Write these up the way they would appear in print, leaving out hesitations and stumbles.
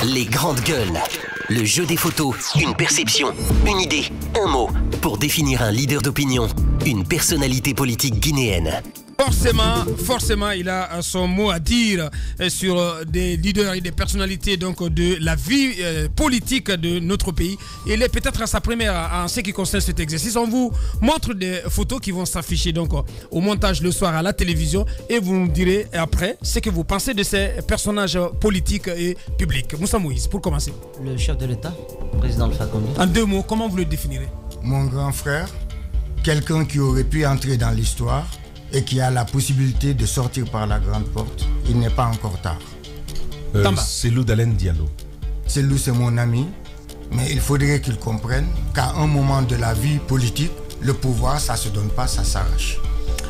Les grandes gueules. Le jeu des photos, une perception, une idée, un mot pour définir un leader d'opinion, une personnalité politique guinéenne. Forcément, il a son mot à dire sur des leaders et des personnalités donc, de la vie politique de notre pays. Il est peut-être à sa première en ce qui concerne cet exercice. On vous montre des photos qui vont s'afficher donc au montage le soir à la télévision et vous nous direz après ce que vous pensez de ces personnages politiques et publics. Moussa Moïse, pour commencer. Le chef de l'État, président Alpha Condé. En 2 mots, comment vous le définirez? Mon grand frère, quelqu'un qui aurait pu entrer dans l'histoire et qui a la possibilité de sortir par la grande porte. Il n'est pas encore tard. Cellou Dalein Diallo. Cellou, c'est mon ami, mais il faudrait qu'il comprenne qu'à un moment de la vie politique, le pouvoir, ça ne se donne pas, ça s'arrache.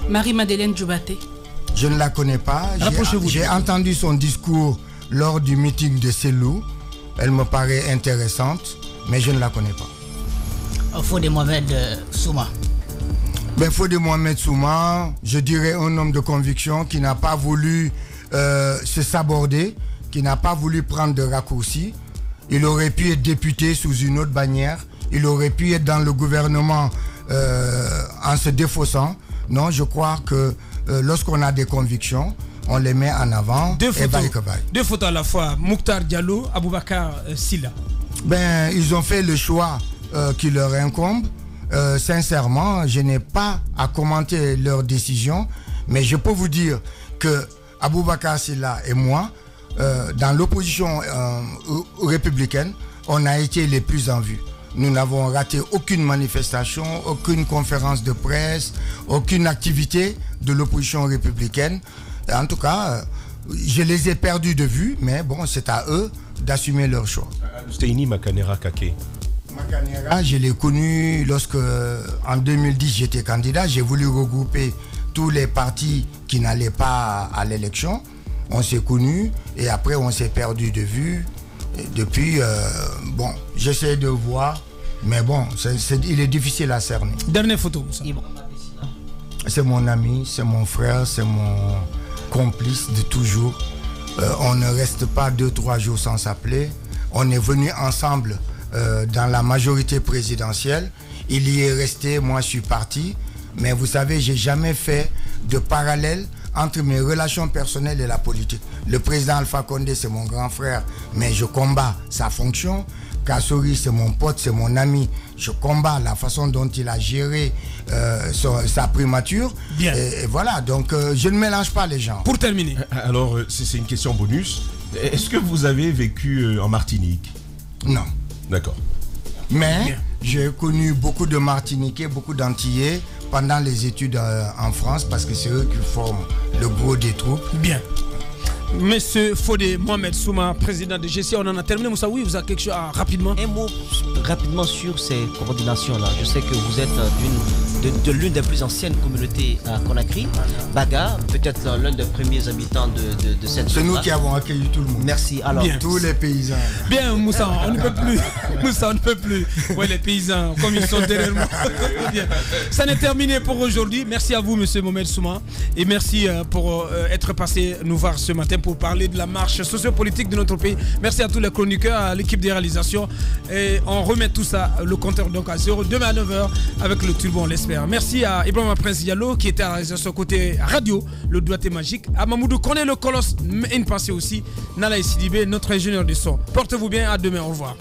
Marie-Madeleine Djoubaté. Je ne la connais pas. J'ai entendu son discours lors du meeting de Cellou. Elle me paraît intéressante, mais je ne la connais pas. Fodé Mohamed Souma. Fodé Mohamed Souma, je dirais un homme de conviction qui n'a pas voulu se saborder, qui n'a pas voulu prendre de raccourcis. Il aurait pu être député sous une autre bannière. Il aurait pu être dans le gouvernement en se défaussant. Non, je crois que lorsqu'on a des convictions, on les met en avant. Deux photos à la fois, Mokhtar Diallo, Aboubakar Silla. Ils ont fait le choix qui leur incombe. Sincèrement, je n'ai pas à commenter leur décision, mais je peux vous dire que Aboubakar Silla et moi, dans l'opposition républicaine, on a été les plus en vue. Nous n'avons raté aucune manifestation, aucune conférence de presse, aucune activité de l'opposition républicaine. En tout cas, je les ai perdus de vue, mais bon, c'est à eux d'assumer leur choix. Steini Makanera Kake. Makanera, je l'ai connu lorsque, en 2010, j'étais candidat. J'ai voulu regrouper tous les partis qui n'allaient pas à l'élection. On s'est connus et après, on s'est perdu de vue. Et depuis, j'essaie de voir, mais bon, il est difficile à cerner. Dernière photo. C'est mon ami, c'est mon frère, c'est mon complice de toujours. On ne reste pas 2-3 jours sans s'appeler. On est venus ensemble dans la majorité présidentielle. Il y est resté, moi je suis parti. Mais vous savez, j'ai jamais fait de parallèle entre mes relations personnelles et la politique. Le président Alpha Condé, c'est mon grand frère, mais je combats sa fonction. Kassori, c'est mon pote, c'est mon ami. Je combats la façon dont il a géré sa primature. Bien. Et voilà, donc je ne mélange pas les gens. Pour terminer. Alors, c'est une question bonus. Est-ce que vous avez vécu en Martinique? Non. D'accord. Mais j'ai connu beaucoup de Martiniquais, beaucoup d'Antillais pendant les études en France parce que c'est eux qui forment le gros des troupes. Bien. Monsieur Fodé Mohamed Souma, président de GC, on en a terminé. Moussa, oui, vous avez quelque chose rapidement? Un mot rapidement sur ces coordinations-là. Je sais que vous êtes de l'une des plus anciennes communautés à Conakry. Baga, peut-être l'un des premiers habitants de cette zone. C'est nous qui avons accueilli tout le monde. Merci. Alors, tous les paysans. Bien, Moussa, on ne peut plus. Moussa, on ne peut plus. Oui, les paysans, comme ils sont derrière moi. Bien. Ça n'est terminé pour aujourd'hui. Merci à vous, monsieur Mohamed Souma. Et merci pour être passé nous voir ce matin pour parler de la marche sociopolitique de notre pays. Merci à tous les chroniqueurs, à l'équipe de réalisation. Et on remet tout ça, le compteur donc à 0, demain à 9h avec le turbo, on l'espère. Merci à Ibrahima Prince Diallo qui était à la réalisation côté radio, le doigté magique. À Mamoudou Koné, le colosse, une pensée aussi. Nala Sidibé, notre ingénieur de son. Portez-vous bien, à demain, au revoir.